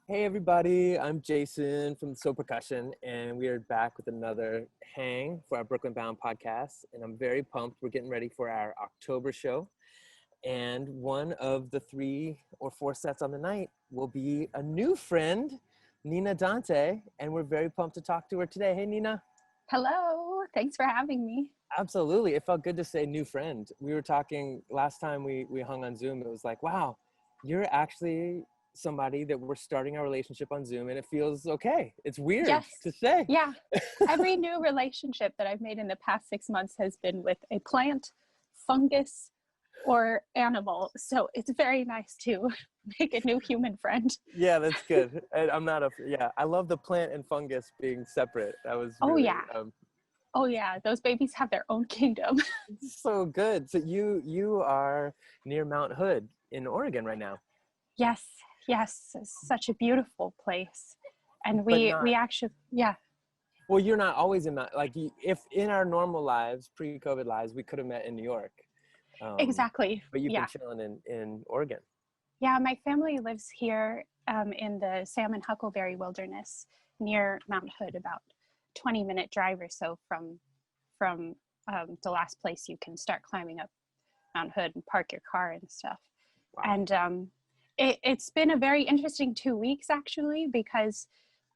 Hey everybody, I'm Jason from So Percussion, and we are back with another hang for our Brooklyn Bound podcast. And I'm very pumped. We're getting ready for our October show. And one of the 3 or 4 sets on the night will be a new friend, Nina Dante. And we're very pumped to talk to her today. Hey, Nina. Hello, thanks for having me. Absolutely. It felt good to say new friend. We were talking last time we hung on Zoom. It was like, wow, you're actually somebody that we're starting our relationship on Zoom, and it feels okay. It's weird Yes, to say. yeah. Every new relationship that I've made in the past 6 months has been with a plant, fungus, or animal. So it's very nice to make a new human friend. Yeah, that's good. And I love the plant and fungus being separate. That was Oh, really yeah. Oh, yeah. Those babies have their own kingdom. so good. So you are near Mount Hood in Oregon right now, Yes, yes. It's such a beautiful place. And but we not. actually, yeah, Well, you're not always in Mount. If in our normal lives, pre-COVID lives, we could have met in New York. exactly. But you've been Yeah. chilling in Oregon. Yeah, my family lives here in the Salmon Huckleberry Wilderness near Mount Hood, about 20-minute drive or so from the last place you can start climbing up Mount Hood and park your car and stuff. Wow. And it's been a very interesting 2 weeks actually, because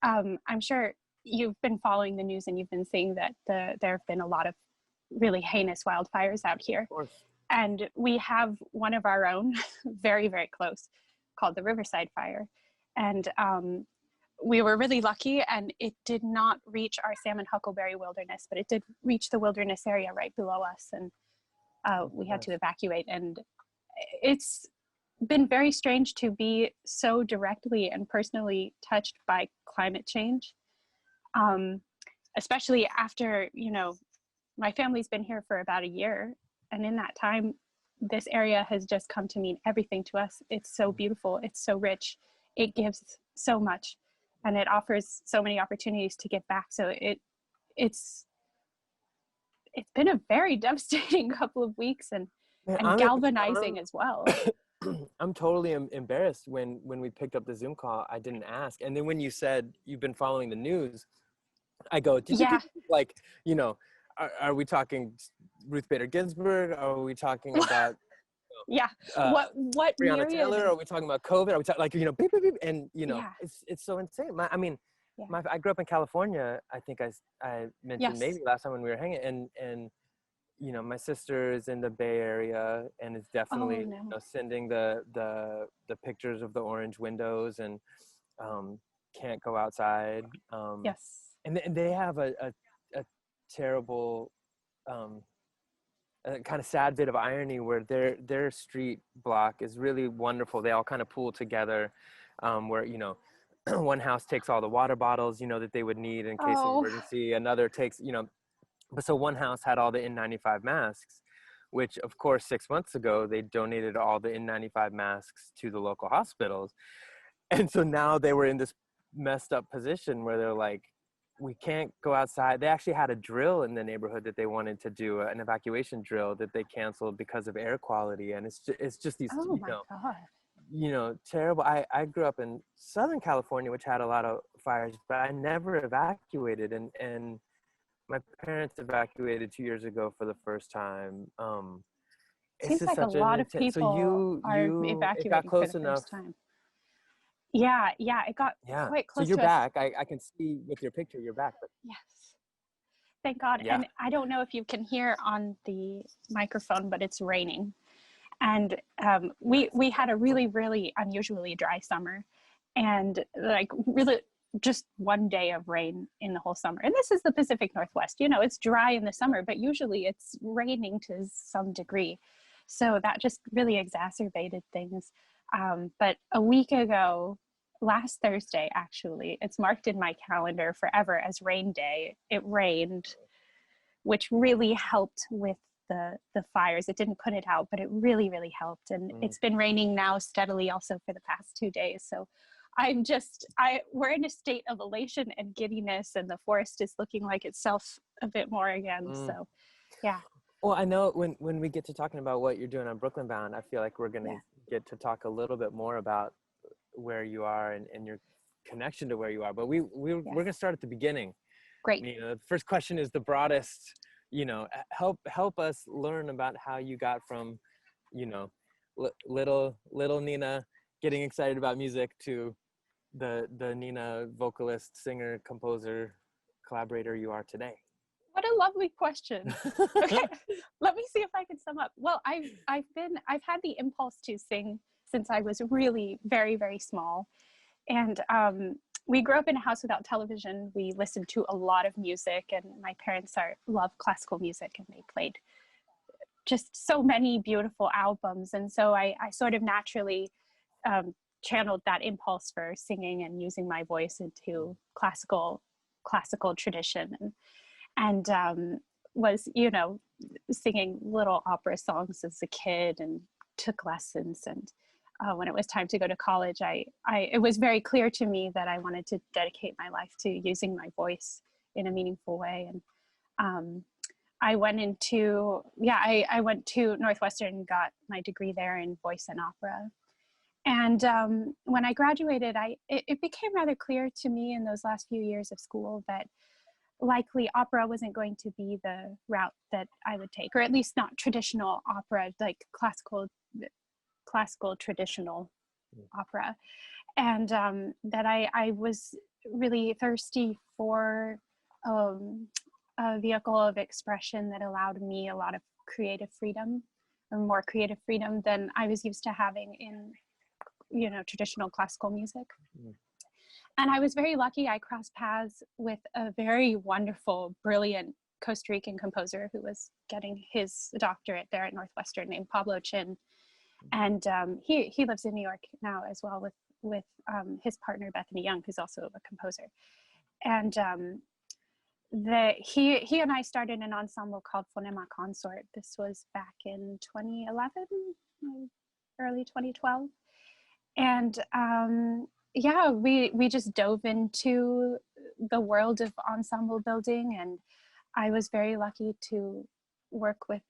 I'm sure you've been following the news and you've been seeing that there have been a lot of really heinous wildfires out here. Of course. And we have one of our own very, very close called the Riverside Fire. And we were really lucky, and it did not reach our Salmon Huckleberry Wilderness, but it did reach the wilderness area right below us. And we had to evacuate. And it's been very strange to be so directly and personally touched by climate change, especially after, my family's been here for about a year. And in that time, this area has just come to mean everything to us. It's so beautiful. It's so rich. It gives so much, and it offers so many opportunities to give back. So it's been a very devastating couple of weeks, and Man, galvanizing as well. I'm totally embarrassed when we picked up the Zoom call. I didn't ask, and then when you said you've been following the news, I go, did you Yeah. like, are we talking Ruth Bader Ginsburg? Are we talking about Yeah. What Breonna myriad Taylor? of, Are we talking about COVID? Are we talking beep, beep, beep, and yeah. it's so insane. Yeah. I grew up in California. I think I mentioned Yes. maybe last time when we were hanging, and my sister is in the Bay Area and is Oh definitely no. sending the pictures of the orange windows and can't go outside. Yes. And they have a terrible, kind of sad bit of irony where their street block is really wonderful. They all kind of pool together, where one house takes all the water bottles that they would need in case of Oh. emergency. Another takes but so one house had all the N95 masks, which of course 6 months ago they donated all the N95 masks to the local hospitals. And so now they were in this messed up position where they're like, we can't go outside. They actually had a drill in the neighborhood that they wanted to do, an evacuation drill that they canceled because of air quality. And it's just these, Oh my God. terrible. I grew up in Southern California, which had a lot of fires, but I never evacuated. And my parents evacuated 2 years ago for the first time. It's Seems just like a such an lot of intense. So people are it got evacuating for close the enough. first time. Yeah, it got Yeah. quite So close you're to us. back. I can see with your picture, you're back. But Yes. Thank God. yeah. And I don't know if you can hear on the microphone, but it's raining. And we had a really, really unusually dry summer, and like really just one day of rain in the whole summer. And this is the Pacific Northwest. It's dry in the summer, but usually it's raining to some degree. So that just really exacerbated things. But a week ago, last Thursday, actually, it's marked in my calendar forever as rain day. It rained, which really helped with the fires. It didn't put it out, but it really, really helped. And it's been raining now steadily also for the past 2 days. So we're in a state of elation and giddiness, and the forest is looking like itself a bit more again. So yeah. Well, I know when we get to talking about what you're doing on Brooklyn Bound, I feel like we're going to get to talk a little bit more about where you are and your connection to where you are. But we're gonna start at the beginning. Great. You know, the first question is the broadest. You know, help us learn about how you got from, you know, little Nina getting excited about music to the Nina vocalist, singer, composer, collaborator you are today. What a lovely question. Okay, let me see if I can sum up. Well, I've had the impulse to sing since I was really very, very small. And we grew up in a house without television. We listened to a lot of music, and my parents love classical music, and they played just so many beautiful albums. And so I sort of naturally channeled that impulse for singing and using my voice into classical tradition, and was, you know, singing little opera songs as a kid and took lessons. And when it was time to go to college, it was very clear to me that I wanted to dedicate my life to using my voice in a meaningful way. And I went I went to Northwestern and got my degree there in voice and opera. And when I graduated, it became rather clear to me in those last few years of school that likely opera wasn't going to be the route that I would take, or at least not traditional opera, like classical traditional opera. And that I was really thirsty for a vehicle of expression that allowed me a lot of creative freedom, or more creative freedom than I was used to having in, you know, traditional classical music. And I was very lucky. I crossed paths with a very wonderful, brilliant Costa Rican composer who was getting his doctorate there at Northwestern, named Pablo Chin. And he lives in New York now as well, with his partner Bethany Young, who's also a composer. And he and I started an ensemble called Funema Consort. This was back in 2011, early 2012. And yeah, we just dove into the world of ensemble building, and I was very lucky to work with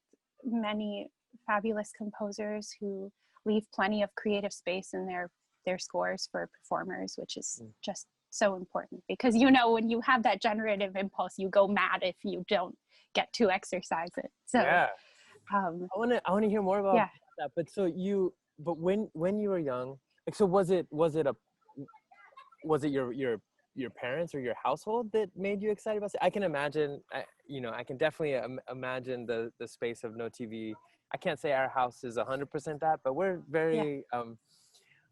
many fabulous composers who leave plenty of creative space in their scores for performers, which is just so important, because, you know, when you have that generative impulse, you go mad if you don't get to exercise it. So yeah, I want to hear more about that. But when you were young, like, so was it your parents or your household that made you excited about it? I can imagine, I can definitely imagine the space of no TV. I can't say our house is 100% that, but we're very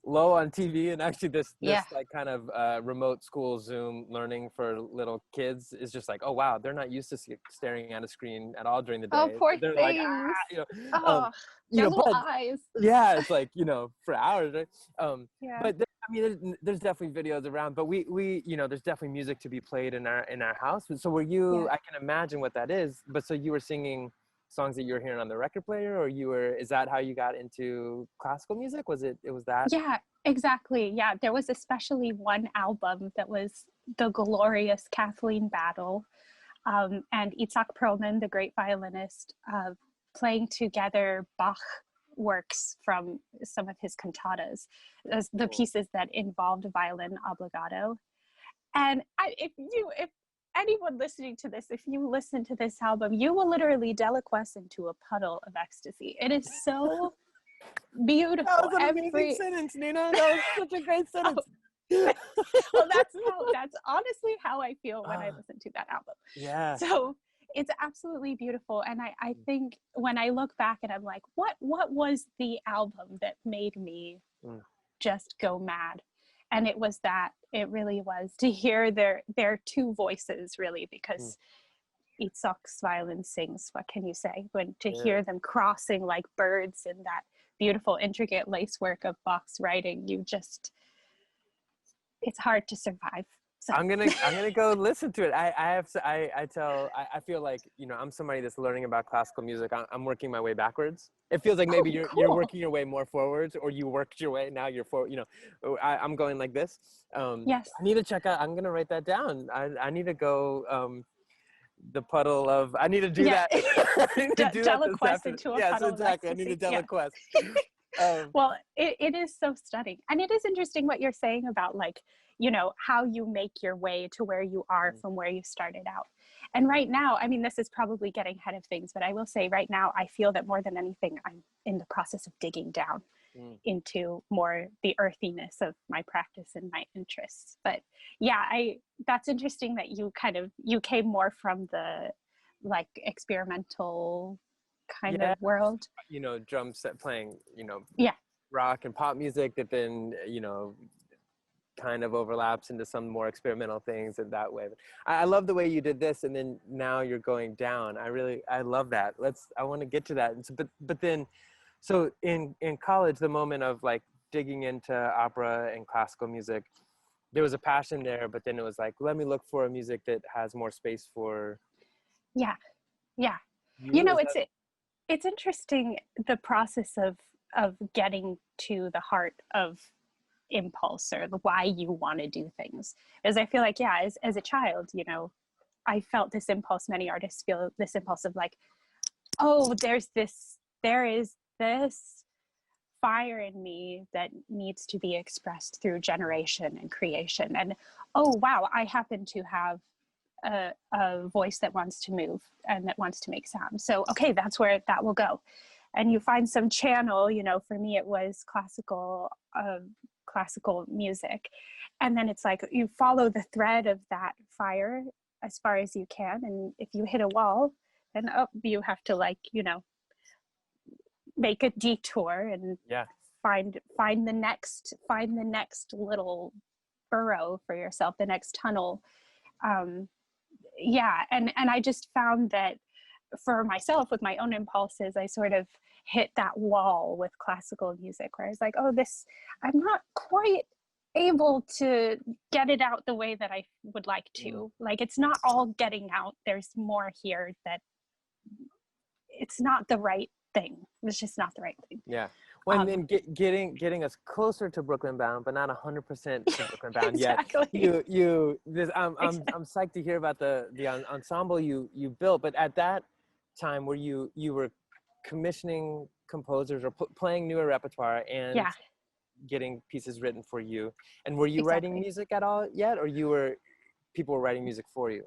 low on TV. And actually this like kind of remote school Zoom learning for little kids is just like, oh wow, they're not used to staring at a screen at all during the day. Oh, poor they're things. Like, their little eyes. Yeah, it's like, for hours, right? But there's definitely videos around, but we there's definitely music to be played in our house. So were you, I can imagine what that is, but so you were singing songs that you were hearing on the record player, or is that how you got into classical music? Was that? Yeah, exactly. Yeah, there was especially one album that was the glorious Kathleen Battle, and Itzhak Perlman, the great violinist, playing together Bach works from some of his cantatas, the pieces that involved violin obbligato. And if anyone listening to this, if you listen to this album, you will literally deliquesce into a puddle of ecstasy. It is so beautiful. That was an amazing sentence, Nina. That was such a great sentence. Well, that's honestly how I feel when I listen to that album. Yeah. So it's absolutely beautiful. And I think when I look back and I'm like, what was the album that made me just go mad? And it was that. It really was, to hear their two voices, really, because Itzhak's violin sings, what can you say? To hear them crossing like birds in that beautiful, intricate lacework of Bach's writing, it's hard to survive. So. I'm gonna go listen to it. I feel like, I'm somebody that's learning about classical music. I'm working my way backwards. It feels like maybe you're working your way more forwards, or you worked your way, now you're forward. I'm going like this. Yes. I need to check out. I'm gonna write that down. I need to go. The puddle of. I need to do that. I need to do that this afternoon. Into a puddle exactly. of I need to ecstasy. deliquesce. Well, it is so stunning. And it is interesting what you're saying about, like, you know, how you make your way to where you are from where you started out. And right now, I mean, this is probably getting ahead of things, but I will say right now, I feel that more than anything, I'm in the process of digging down into more the earthiness of my practice and my interests. But yeah, that's interesting that you came more from the like experimental kind Yeah, of world. you know, drum set playing, you know, Yeah. rock and pop music that then, you know, kind of overlaps into some more experimental things in that way. But I love the way you did this, and then now you're going down. I love that. I want to get to that. And so, but then, so in college, the moment of like digging into opera and classical music, there was a passion there, but then it was like, let me look for a music that has more space for Yeah. Yeah. You you. know, Is that it's interesting, the process of getting to the heart of impulse or the why you want to do things. As I feel like, yeah, as a child, you know, I felt this impulse. Many artists feel this impulse of like, oh, there is this fire in me that needs to be expressed through generation and creation. And oh wow, I happen to have a voice that wants to move and that wants to make sound. So okay, that's where that will go. And you find some channel. You know, for me it was classical music, and then it's like you follow the thread of that fire as far as you can, and if you hit a wall, then you have to, like, you know, make a detour and yeah. find the next little burrow for yourself, the next tunnel. Yeah, and I just found that for myself with my own impulses, I sort of hit that wall with classical music where I was like, oh, I'm not quite able to get it out the way that I would like to. Like, it's not all getting out. There's more here that it's not the right thing. It's just not the right thing. Yeah. Well, and then getting us closer to Brooklyn Bound, but not 100% to Brooklyn Bound yet. Exactly. I'm psyched to hear about the ensemble you built. But at that time, where you were commissioning composers or playing newer repertoire and Yeah, getting pieces written for you, and were you writing exactly. music at all yet, or people were writing music for you?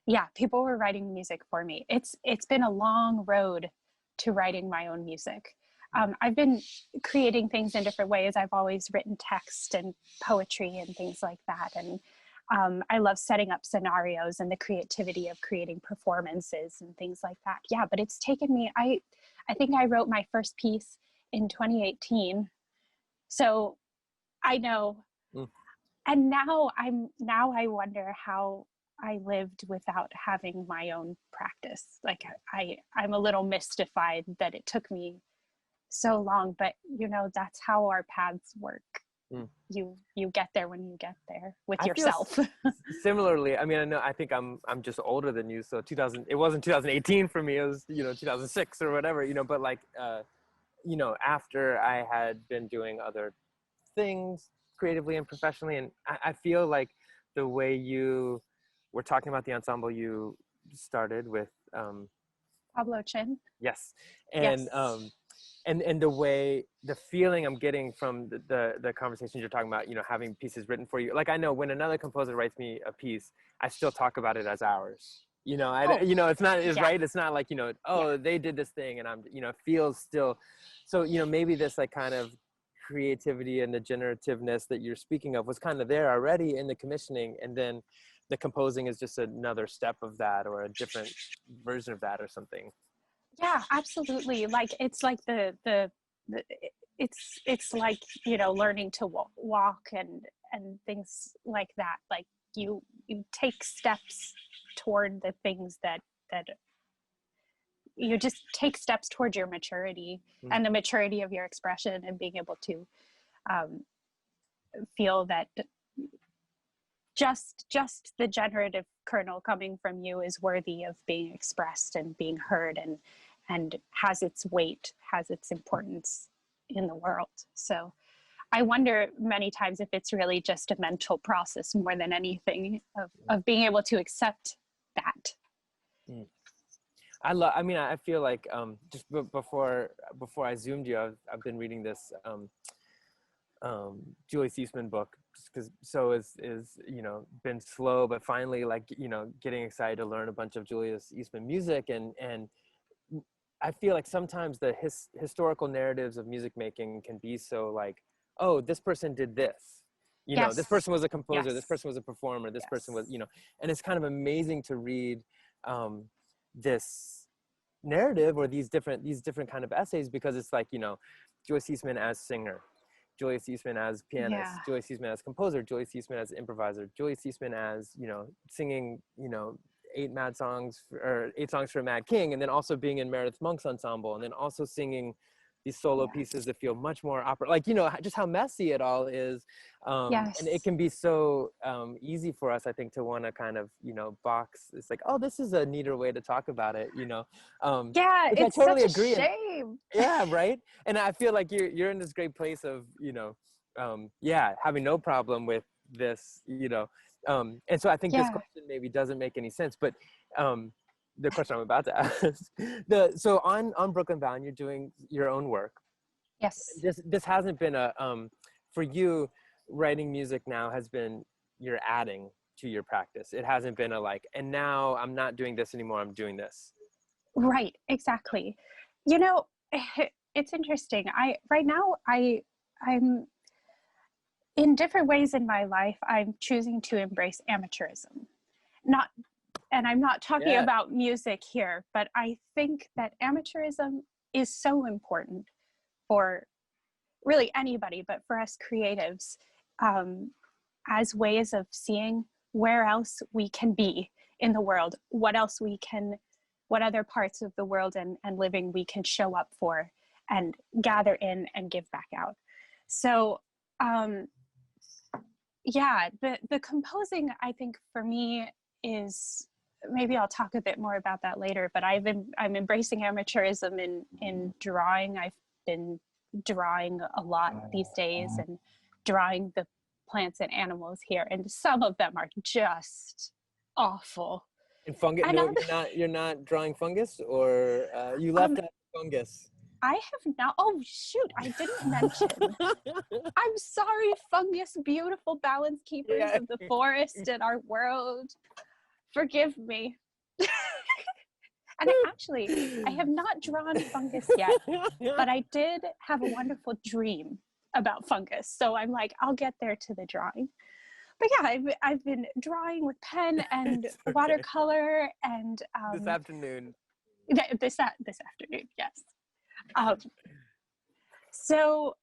Yeah, people were writing music for me. It's been a long road to writing my own music. I've been creating things in different ways. I've always written text and poetry and things like that. And I love setting up scenarios and the creativity of creating performances and things like that. Yeah, but it's taken me, I think I wrote my first piece in 2018. So I know. And now I wonder how I lived without having my own practice. Like I'm a little mystified that it took me so long, but you know, that's how our paths work. You get there when you get there with yourself. Similarly, I mean, I think I'm just older than you, so it wasn't 2018 for me, it was, you know, 2006 or whatever, you know, but like you know, after I had been doing other things creatively and professionally, and I feel like the way you were talking about the ensemble you started with Pablo Chin. yes, Yes. and the feeling I'm getting from the conversations you're talking about, you know, having pieces written for you. Like, I know when another composer writes me a piece, I still talk about it as ours. You know, you know, it's right. It's not like, you know, oh, they did this thing and I'm, you know, it feels still. So, you know, maybe this like kind of creativity and the generativeness that you're speaking of was kind of there already in the commissioning, and then the composing is just another step of that or a different version of that or something. Yeah, absolutely. Like it's like it's like, you know, learning to walk and things like that. Like you take steps toward the things that you just take steps toward your maturity and the maturity of your expression, and being able to feel that just the generative kernel coming from you is worthy of being expressed and being heard, and has its weight, has its importance in the world. So I wonder many times if it's really just a mental process more than anything of being able to accept that. I mean, I feel like just before I zoomed you, I've been reading this Julius Eastman book, because so is been slow, but finally, like, getting excited to learn a bunch of Julius Eastman music. And I feel like sometimes the historical narratives of music making can be so like, oh, this person did this, this Yes. person was a composer, this Yes. person was a performer, this person was, Yes. and it's kind of amazing to read this narrative, or these different kind of essays, because it's like, Julius Eastman as singer, Julius Eastman as pianist, Yeah. Julius Eastman as composer, Julius Eastman as improviser, Julius Eastman as, singing, eight songs for a Mad King, and then also being in Meredith Monk's ensemble, and then also singing these solo pieces that feel much more opera, like, just how messy it all is. And it Yes. can be so easy for us, I think, to want to kind of, box. It's like, oh, this is a neater way to talk about it, Yeah, which I it's totally such a agree. And shame. yeah, right. And I feel like you're in this great place of, having no problem with this, and so I think this Yeah. question maybe doesn't make any sense, but the question I'm about to ask, so on Brooklyn Bound, you're doing your own work. Yes. This hasn't been a for you, writing music now has been, you're adding to your practice. It hasn't been a like, and now I'm not doing this anymore, I'm doing this. Right. Exactly. You know, it's interesting. Right now I'm in different ways in my life. I'm choosing to embrace amateurism. Not And I'm not talking Yeah. about music here, but I think that amateurism is so important for really anybody, but for us creatives, um, as ways of seeing where else we can be in the world, what other parts of the world and living we can show up for and gather in and give back out. So, um, yeah, the composing, I think for me is, maybe I'll talk a bit more about that later, but I'm embracing amateurism in drawing. I've been drawing a lot these days and drawing the plants and animals here, and some of them are just awful. And fungus? And No, other, you're not drawing fungus, or you um, left out fungus. I have now. Oh shoot! I didn't mention. I'm sorry, fungus, beautiful balance keepers Yeah. of the forest and our world. Forgive me. And I have not drawn fungus yet, but I did have a wonderful dream about fungus. So I'm like, I'll get there to the drawing. But yeah, I've been drawing with pen and It's okay. watercolor and This afternoon. this afternoon, yes. Um, so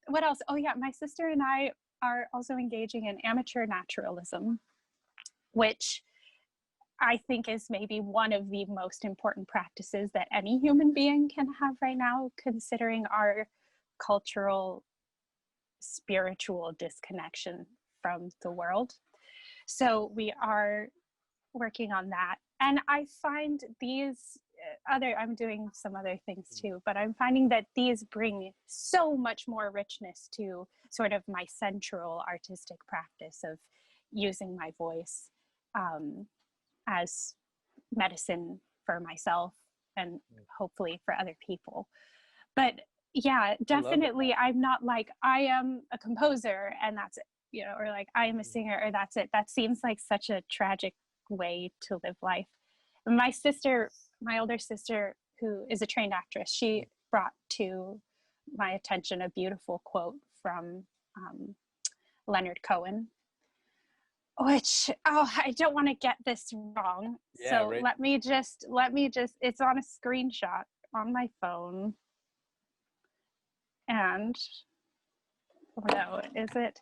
what else? Oh yeah, my sister and I are also engaging in amateur naturalism, which I think is maybe one of the most important practices that any human being can have right now, considering our cultural, spiritual disconnection from the world. So we are working on that. And I find these I'm doing some other things too, but I'm finding that these bring so much more richness to sort of my central artistic practice of using my voice um, as medicine for myself and hopefully for other people. But yeah, I love it. definitely I'm not like I am a composer and that's it, or like I am a singer or that's it. That seems like such a tragic way to live life. My older sister, who is a trained actress, she brought to my attention a beautiful quote from Leonard Cohen, which, oh, I don't want to get this wrong, Yeah, so right. let me just it's on a screenshot on my phone. And oh no, is it?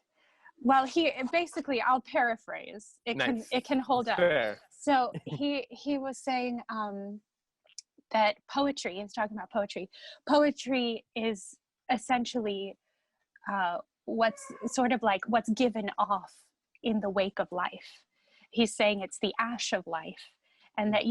Well, he basically, I'll paraphrase, Nice. it can hold up. Fair. So he was saying that poetry, he's talking about poetry is essentially what's sort of like what's given off in the wake of life. He's saying it's the ash of life, and that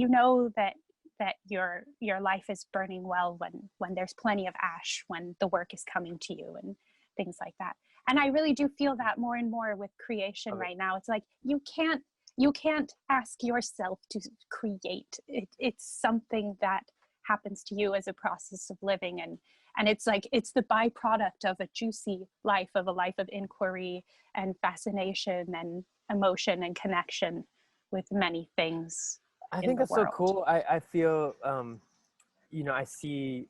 that your life is burning well when there's plenty of ash, when the work is coming to you and things like that. And I really do feel that more and more with creation Love it. right now. It's like you can't you can't ask yourself to create it. It's something that happens to you as a process of living, and it's like it's the byproduct of a juicy life, of a life of inquiry and fascination and emotion and connection with many things I in think the that's so world. cool. I feel, you know, I see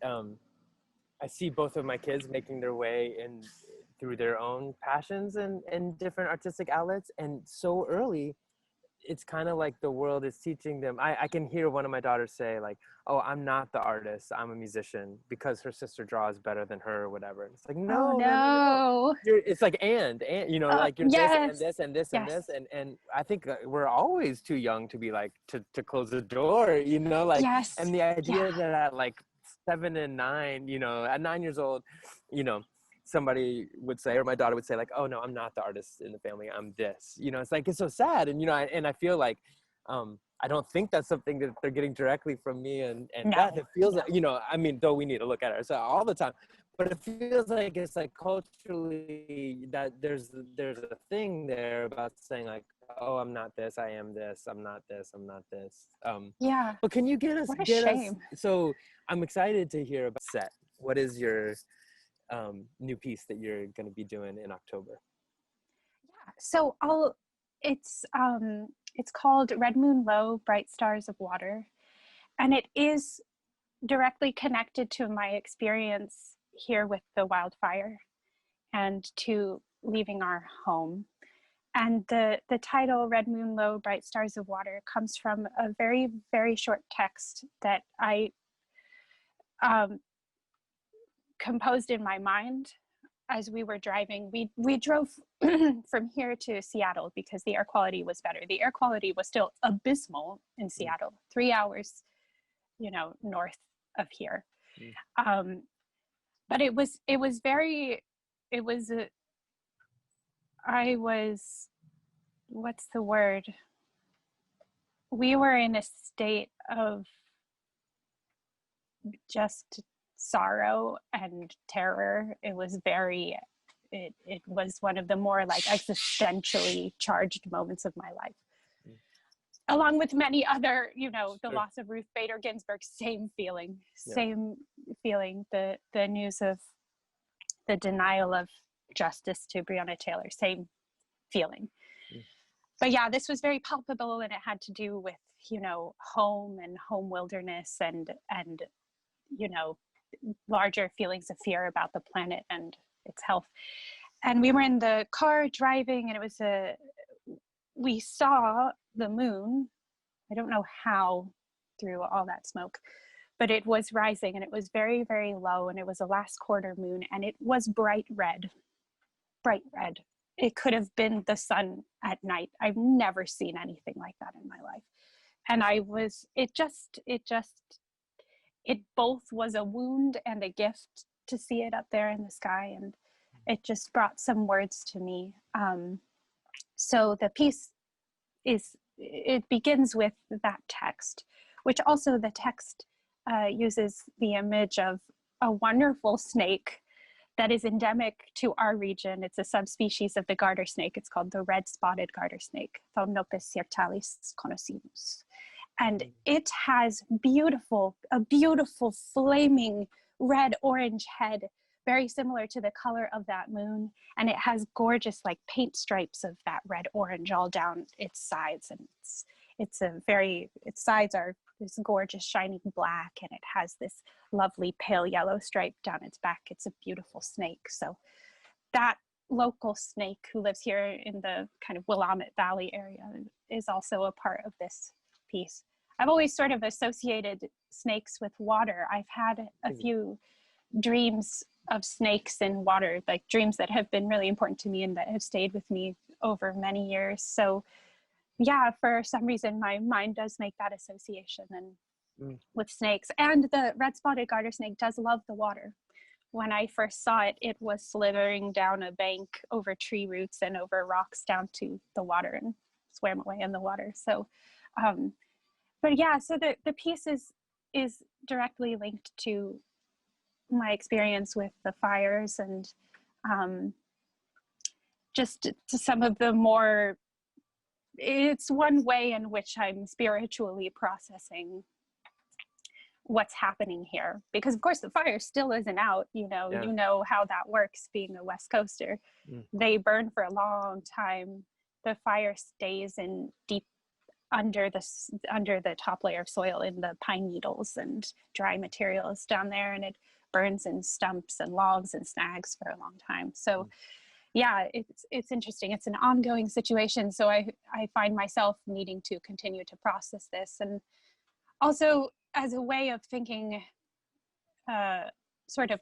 both of my kids making their way in through their own passions and different artistic outlets. And so early, it's kind of like the world is teaching them. I can hear one of my daughters say like, oh, I'm not the artist, I'm a musician, because her sister draws better than her or whatever. And it's like, Oh no. no. It's like, and, you know, like you're this and Yes. this and this and Yes. this. And I think we're always too young to be like, to close the door, you know, like, Yes. and the Yeah. idea that at like 7 and 9, you know, at 9 years old, you know, somebody would say, or my daughter would say like, oh no, I'm not the artist in the family, I'm this, you know. It's like, it's so sad. And, you know, and I feel like, I don't think that's something that they're getting directly from me and Beth. No. It feels No. like, you know, I mean, though we need to look at ourselves all the time, but it feels like it's like culturally that there's a thing there about saying like, oh, I'm not this, I am this, I'm not this, I'm not this. Yeah. But can you What a get us, shame. so I'm excited to hear about set. What is your new piece that you're going to be doing in October? So it's called Red Moon Low, Bright Stars of Water. And it is directly connected to my experience here with the wildfire and to leaving our home. And the title, Red Moon Low, Bright Stars of Water, comes from a very, very short text that I composed in my mind as we were driving. We drove from here to Seattle because the air quality was better. The air quality was still abysmal in Seattle, 3 hours, you know, north of here. But it was very, it was, I was, what's the word? We were in a state of just sorrow and terror. It was very, it was one of the more like existentially charged moments of my life. Along with many other, you know, the loss of Ruth Bader Ginsburg, same feeling, the news of the denial of justice to Breonna Taylor, same feeling. But yeah, this was very palpable, and it had to do with, you know, home and home wilderness and, you know, larger feelings of fear about the planet and its health. And we were in the car driving, and it was we saw the moon. I don't know how through all that smoke, but it was rising, and it was very, very low, and it was a last quarter moon, and it was bright red. It could have been the sun at night. I've never seen anything like that in my life. And it both was a wound and a gift to see it up there in the sky. And it just brought some words to me. So the piece it begins with that text, which also the text uses the image of a wonderful snake that is endemic to our region. It's a subspecies of the garter snake. It's called the red-spotted garter snake, Thaumnopus cirtalis conocimus. And it has a beautiful flaming red-orange head, very similar to the color of that moon. And it has gorgeous like paint stripes of that red-orange all down its sides. And its sides are this gorgeous shining black, and it has this lovely pale yellow stripe down its back. It's a beautiful snake. So that local snake who lives here in the kind of Willamette Valley area is also a part of this piece. I've always sort of associated snakes with water. I've had a few dreams of snakes in water, like dreams that have been really important to me and that have stayed with me over many years. So yeah, for some reason, my mind does make that association and with snakes. And the red-spotted garter snake does love the water. When I first saw it, it was slithering down a bank over tree roots and over rocks down to the water and swam away in the water. So, but yeah, so the piece is directly linked to my experience with the fires and just to some of the more it's one way in which I'm spiritually processing what's happening here, because of course the fire still isn't out. You know how that works, being a West Coaster. They burn for a long time. The fire stays in deep under the top layer of soil in the pine needles and dry materials down there, and it burns in stumps and logs and snags for a long time. So yeah, it's interesting. It's an ongoing situation, so I find myself needing to continue to process this, and also as a way of thinking sort of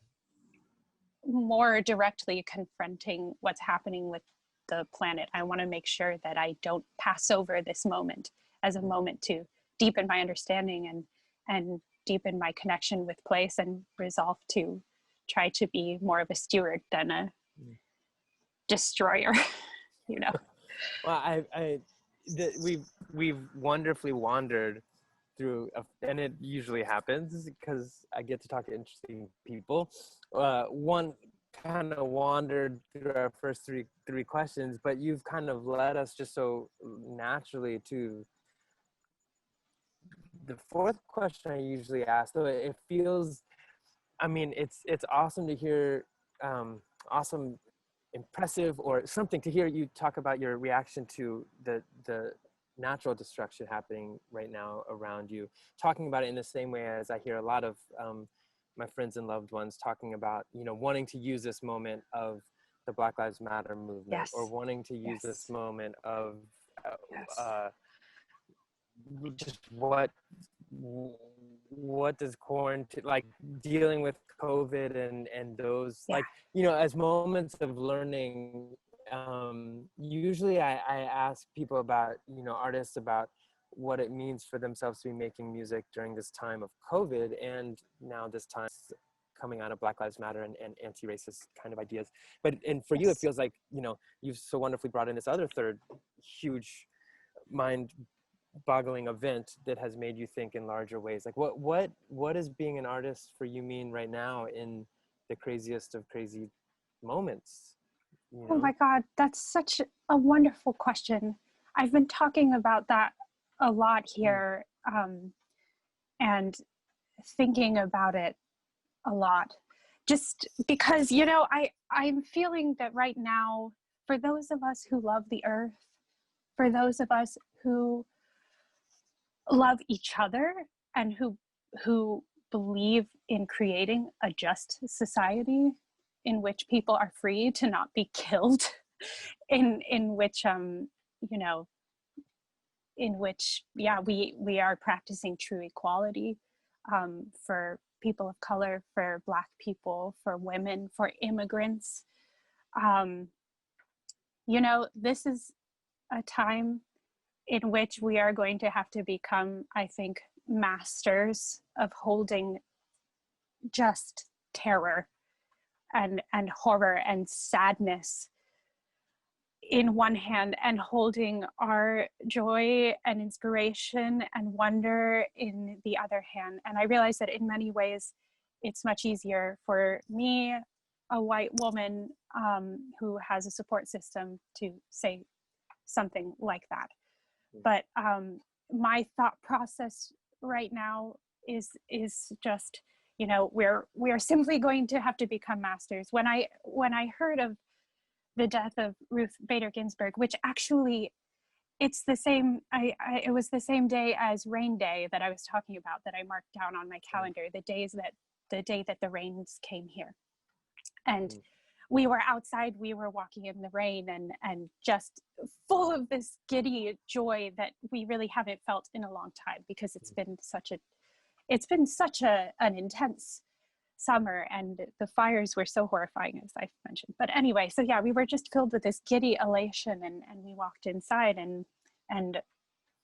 more directly confronting what's happening with the planet. I want to make sure that I don't pass over this moment as a moment to deepen my understanding and deepen my connection with place, and resolve to try to be more of a steward than a destroyer. Well, we've wonderfully wandered through, and it usually happens because I get to talk to interesting people. One kind of wandered through our first three questions, but you've kind of led us just so naturally to the fourth question I usually ask. So it feels, I mean, it's awesome to hear, awesome, impressive, or something to hear you talk about your reaction to the natural destruction happening right now around you, talking about it in the same way as I hear a lot of my friends and loved ones talking about, wanting to use this moment of the Black Lives Matter movement, or wanting to use this moment of just what does quarantine, like dealing with COVID and those, as moments of learning. Usually I ask people about, artists, about what it means for themselves to be making music during this time of COVID, and now this time coming out of Black Lives Matter and anti-racist kind of ideas. And for you, it feels like, you've so wonderfully brought in this other third huge mind-boggling event that has made you think in larger ways. Like what does being an artist for you mean right now in the craziest of crazy moments? Oh my God, that's such a wonderful question. I've been talking about that a lot here, and thinking about it a lot, just because, I'm feeling that right now, for those of us who love the earth, for those of us who love each other, and who believe in creating a just society in which people are free to not be killed, in which we are practicing true equality, for people of color, for Black people, for women, for immigrants. This is a time in which we are going to have to become, I think, masters of holding just terror and horror and sadness in one hand, and holding our joy and inspiration and wonder in the other hand. And I realize that in many ways, it's much easier for me, a white woman who has a support system, to say something like that. But my thought process right now is just, we're simply going to have to become masters. When I heard of the death of Ruth Bader Ginsburg, which actually, it's the same, it was the same day as Rain Day that I was talking about, that I marked down on my calendar, the day that the rains came here. And we were outside, we were walking in the rain, and just full of this giddy joy that we really haven't felt in a long time, because it's been such an intense summer, and the fires were so horrifying, as I've mentioned. But anyway, so yeah, we were just filled with this giddy elation, and we walked inside, and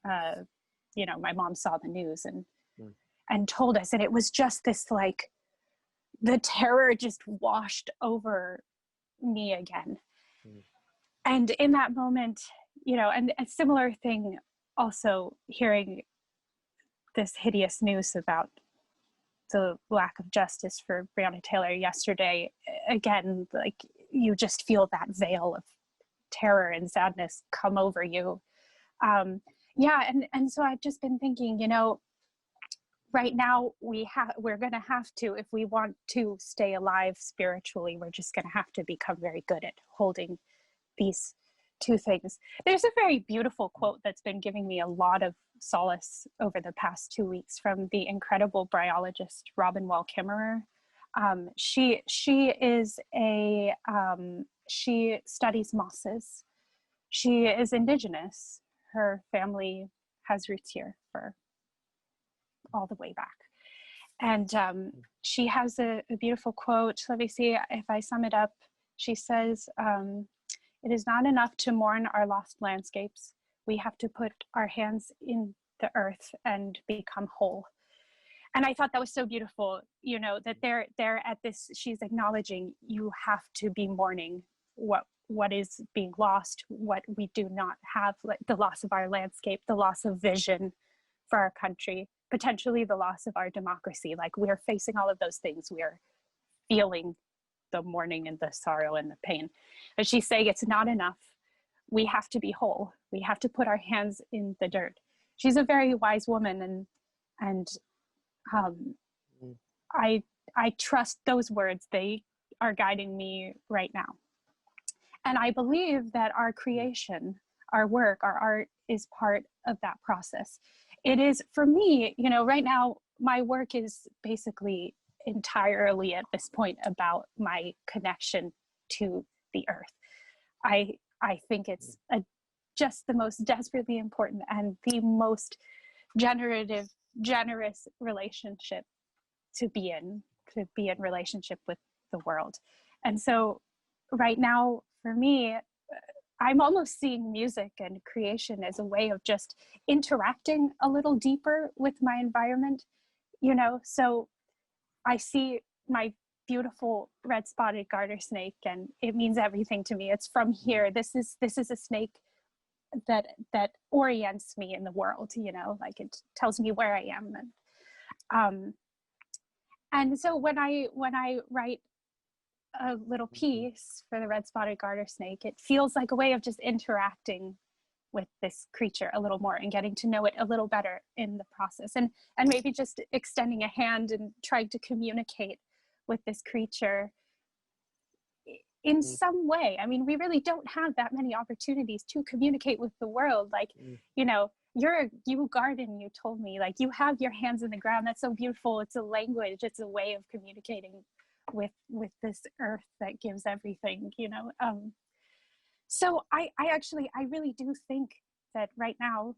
my mom saw the news and told us, and it was just this, like, the terror just washed over me again. And in that moment, and a similar thing, also hearing this hideous news about the lack of justice for Breonna Taylor yesterday, again, like, you just feel that veil of terror and sadness come over you. Yeah, and so I've just been thinking, you know, right now we're going to have to, if we want to stay alive spiritually, we're just going to have to become very good at holding these two things. There's a very beautiful quote that's been giving me a lot of solace over the past 2 weeks from the incredible bryologist Robin Wall Kimmerer. She is a she studies mosses. She is indigenous. Her family has roots here for all the way back. And she has a beautiful quote. Let me see if I sum it up. She says, it is not enough to mourn our lost landscapes. We have to put our hands in the earth and become whole. And I thought that was so beautiful, you know, that they're at this, she's acknowledging you have to be mourning what is being lost, what we do not have, like the loss of our landscape, the loss of vision for our country, potentially the loss of our democracy. Like we're facing all of those things. We're feeling the mourning and the sorrow and the pain. But she's saying it's not enough. We have to be whole. We have to put our hands in the dirt. She's a very wise woman, and I trust those words. They are guiding me right now. And I believe that our creation, our work, our art is part of that process. It is, for me, you know, right now, my work is basically entirely at this point about my connection to the earth. I think it's just the most desperately important and the most generous relationship to be in relationship with the world. And so right now, for me, I'm almost seeing music and creation as a way of just interacting a little deeper with my environment, you know. So I see my beautiful red-spotted garter snake, and it means everything to me. It's from here. This is a snake that orients me in the world, you know, like it tells me where I am. And so when I write a little piece for the red-spotted garter snake, it feels like a way of just interacting with this creature a little more and getting to know it a little better in the process, and maybe just extending a hand and trying to communicate with this creature in some way. I mean, we really don't have that many opportunities to communicate with the world. Like, you know, you garden, you told me, like you have your hands in the ground. That's so beautiful. It's a language. It's a way of communicating with this earth that gives everything, you know. So I really do think that right now,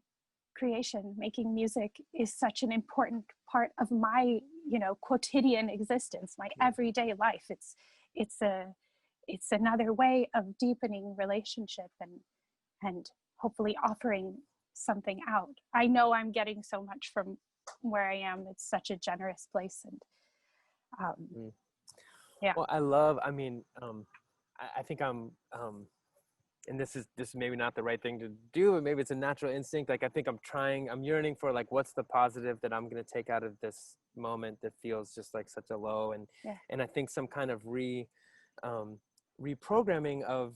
creation, making music is such an important part of my, you know, quotidian existence, my everyday life. It's another way of deepening relationship and hopefully offering something out. I know I'm getting so much from where I am. It's such a generous place, and yeah. Well, I think I'm, and this is maybe not the right thing to do, but maybe it's a natural instinct. Like, I think I'm yearning for, like, what's the positive that I'm going to take out of this moment that feels just like such a low, and I think some kind of reprogramming of,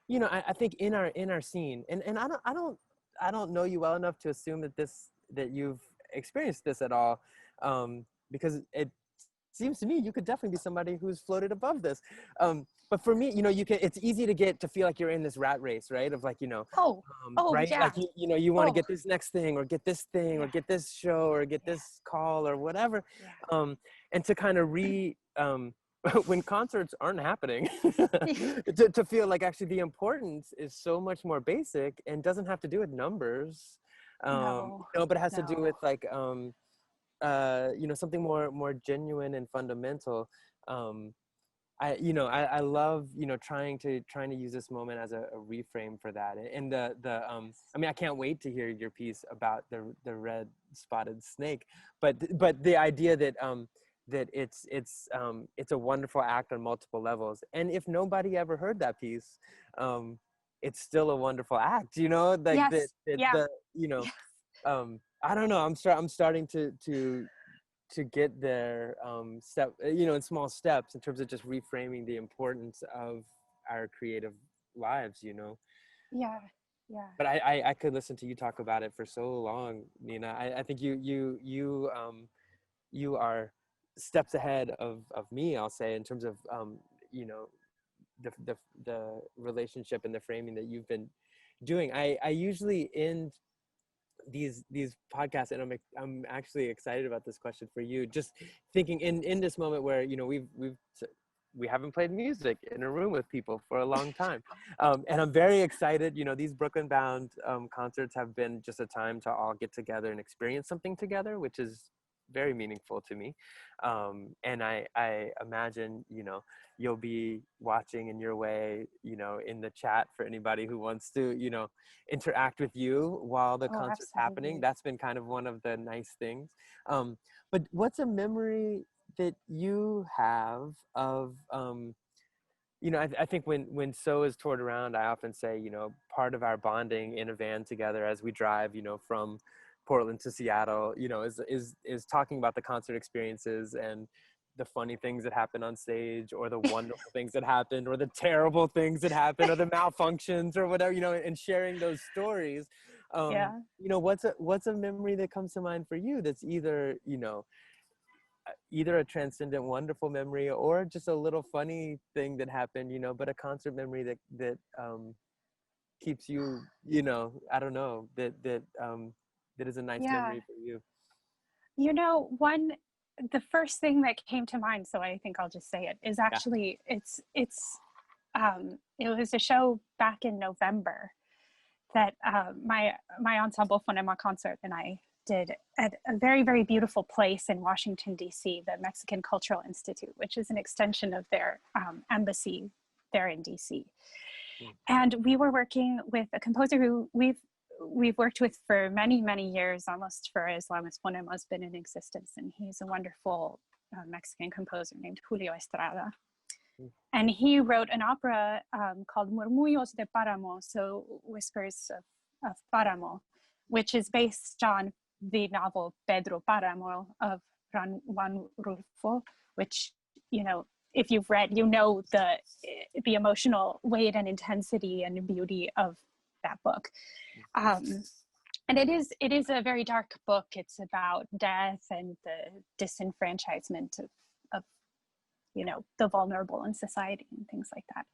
you know, I think in our scene, and I don't know you well enough to assume that you've experienced this at all, because it seems to me you could definitely be somebody who's floated above this. But for me, you know, it's easy to feel like you're in this rat race, right? Of, like, you know, right? Yeah. Like, you know, you want to get this next thing, or get this thing, or get this show, or get this call, or whatever. And to kind of when concerts aren't happening, to feel like actually the importance is so much more basic and doesn't have to do with numbers, you know, but it has to do with, like, you know, something more genuine and fundamental. I love, you know, trying to use this moment as a reframe for that. And I mean, I can't wait to hear your piece about the red spotted snake, but the idea that that it's a wonderful act on multiple levels. And if nobody ever heard that piece, it's still a wonderful act, you know, like you know, I don't know, I'm starting to get there, you know, in small steps, in terms of just reframing the importance of our creative lives, you know. Yeah. But I could listen to you talk about it for so long, Nina. I think you are steps ahead of me, I'll say, in terms of you know, the the the relationship and the framing that you've been doing. I usually end these podcasts, and I'm actually excited about this question for you, just thinking in this moment where, you know, we haven't played music in a room with people for a long time, and I'm very excited. You know, these Brooklyn bound concerts have been just a time to all get together and experience something together, which is very meaningful to me. And I imagine, you know, you'll be watching in your way, you know, in the chat for anybody who wants to, you know, interact with you while the Oh, concert's happening. absolutely. That's been kind of one of the nice things. But what's a memory that you have of, you know, I think when So is toured around, I often say, you know, part of our bonding in a van together as we drive, you know, from Portland to Seattle, you know, is talking about the concert experiences and the funny things that happen on stage, or the wonderful things that happened, or the terrible things that happen, or the malfunctions, or whatever, you know, and sharing those stories. Yeah. You know, what's a memory that comes to mind for you that's either, you know, either a transcendent wonderful memory, or just a little funny thing that happened, you know, but a concert memory that keeps you, you know, I don't know, that is a nice Yeah. memory for you. You know, the first thing that came to mind, so I think I'll just say it, is Yeah. actually it was a show back in November that my ensemble Funema Consort and I did at a very, very beautiful place in Washington, D.C., the Mexican Cultural Institute, which is an extension of their embassy there in D.C. Mm. And we were working with a composer who we've worked with for many, many years, almost for as long as Funema's been in existence. And he's a wonderful Mexican composer named Julio Estrada. Mm. And he wrote an opera called Murmullos de Paramo, so Whispers of Paramo, which is based on the novel Pedro Paramo of Juan Rulfo, which, you know, if you've read, you know the emotional weight and intensity and beauty of that book. Um, and it is a very dark book. It's about death and the disenfranchisement of you know, the vulnerable in society and things like that.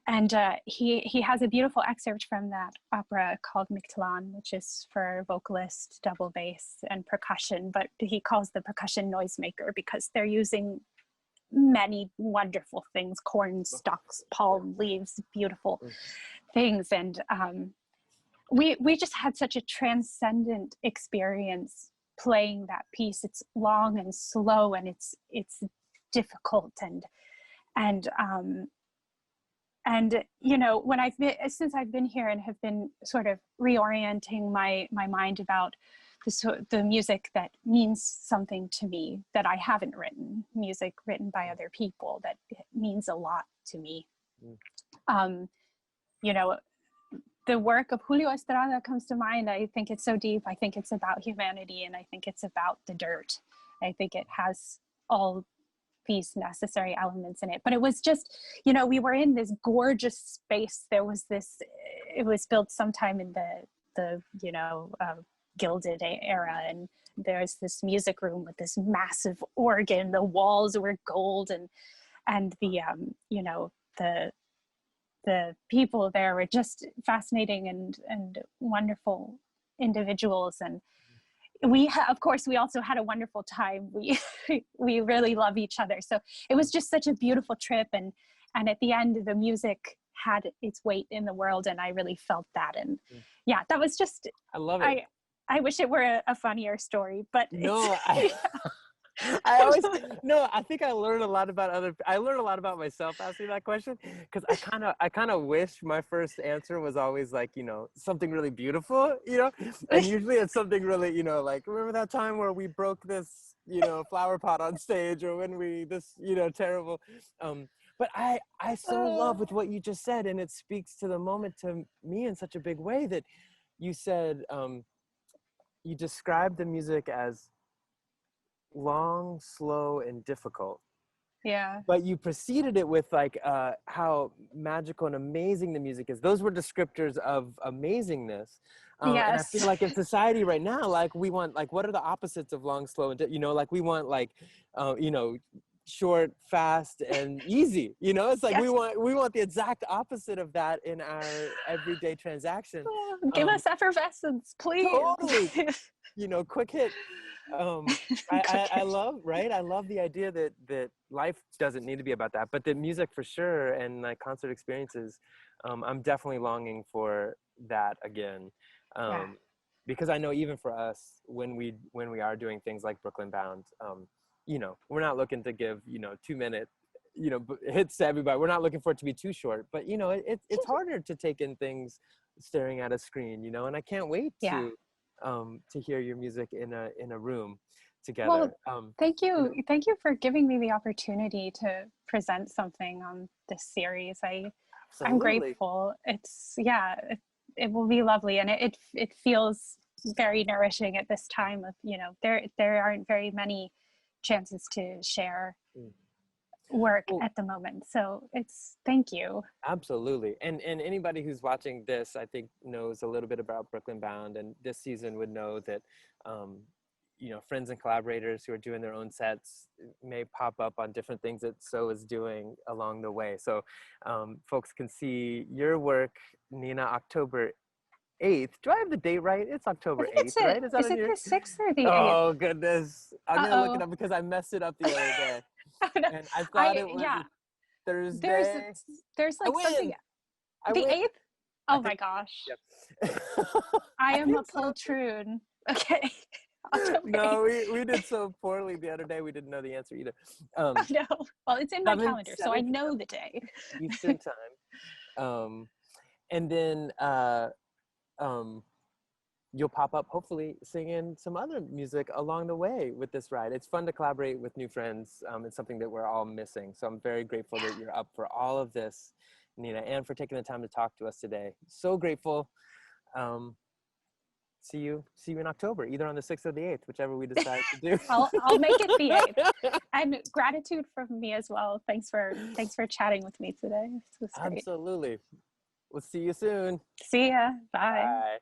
And he has a beautiful excerpt from that opera called Mictlan, which is for vocalist, double bass, and percussion. But he calls the percussion noisemaker because they're using many wonderful things: corn stalks, palm leaves, beautiful things. And we just had such a transcendent experience playing that piece. It's long and slow, and it's difficult, and you know, when since I've been here and have been sort of reorienting my mind about the music that means something to me, that I haven't written, music written by other people that means a lot to me. You know, the work of Julio Estrada comes to mind. I think it's so deep. I think it's about humanity, and I think it's about the dirt. I think it has all these necessary elements in it. But it was just, you know, we were in this gorgeous space. There was this, it was built sometime in the you know, Gilded era, and there's this music room with this massive organ. The walls were gold, and the you know, the people there were just fascinating and wonderful individuals. And of course, we also had a wonderful time. We really love each other. So it was just such a beautiful trip. And at the end, the music had its weight in the world, and I really felt that. And yeah, that was just, I love it. I wish it were a funnier story, but No, I think I learned a lot about myself asking that question, because I kind of wish my first answer was always like, you know, something really beautiful, you know, and usually it's something really, you know, like, remember that time where we broke this, you know, flower pot on stage, or when this, you know, terrible, but I so love with what you just said, and it speaks to the moment to me in such a big way, that you said, you described the music as long, slow, and difficult. Yeah. But you preceded it with like how magical and amazing the music is. Those were descriptors of amazingness. And I feel Yes. like in society right now, like we want, like, what are the opposites of long, slow, and, you know, like we want like, you know, short, fast, and easy. You know, it's like Yes. we want the exact opposite of that in our everyday transaction. Give us effervescence, please. Totally, you know, quick hit. I Cricket. love, right? I love the idea that life doesn't need to be about that, but the music for sure, and like concert experiences, I'm definitely longing for that again. Yeah. Because I know even for us, when we are doing things like Brooklyn Bound, you know, we're not looking to give, you know, 2 minute, you know, hits to everybody. We're not looking for it to be too short, but you know, it's harder to take in things staring at a screen, you know, and I can't wait Yeah. to hear your music in a room Well, together. thank You you. know, Thank you for giving me the opportunity to present something on this series. I'm absolutely. grateful. It's, yeah, it will be lovely, and it feels very nourishing at this time of, you know, there aren't very many chances to share Mm. work Well, at the moment. So it's, thank you. absolutely. And anybody who's watching this, I think, knows a little bit about Brooklyn Bound, and this season would know that, you know, friends and collaborators who are doing their own sets may pop up on different things that So is doing along the way. So folks can see your work, Nina, October 8th. Do I have the date right? It's I October think it's 8th, right? Is that is on it your? the 6th or the 8th? Oh, goodness. I'm going to look it Uh-oh. up because I messed it up the other day. Oh, no. And I thought it was Yeah, there's Thursday. there's I like something, win. I the win. 8th. I Oh my think, gosh. yep. I I am a think so. poltroon. Okay. October No, 8th. we did so poorly the other day. We didn't know the answer either. Oh Um, no. Well, it's in my 7, calendar, so I 7 know the day. p.m. Eastern time. And then um, you'll pop up hopefully singing some other music along the way with this ride. It's fun to collaborate with new friends. It's something that we're all missing. So I'm very grateful that you're up for all of this, Nina, and for taking the time to talk to us today. So grateful. Um, see you in October, either on the 6th or the 8th, whichever we decide to do. I'll make it the 8th. And gratitude from me as well. Thanks for chatting with me today. This was great. Absolutely. We'll see you soon. See ya. Bye. Bye.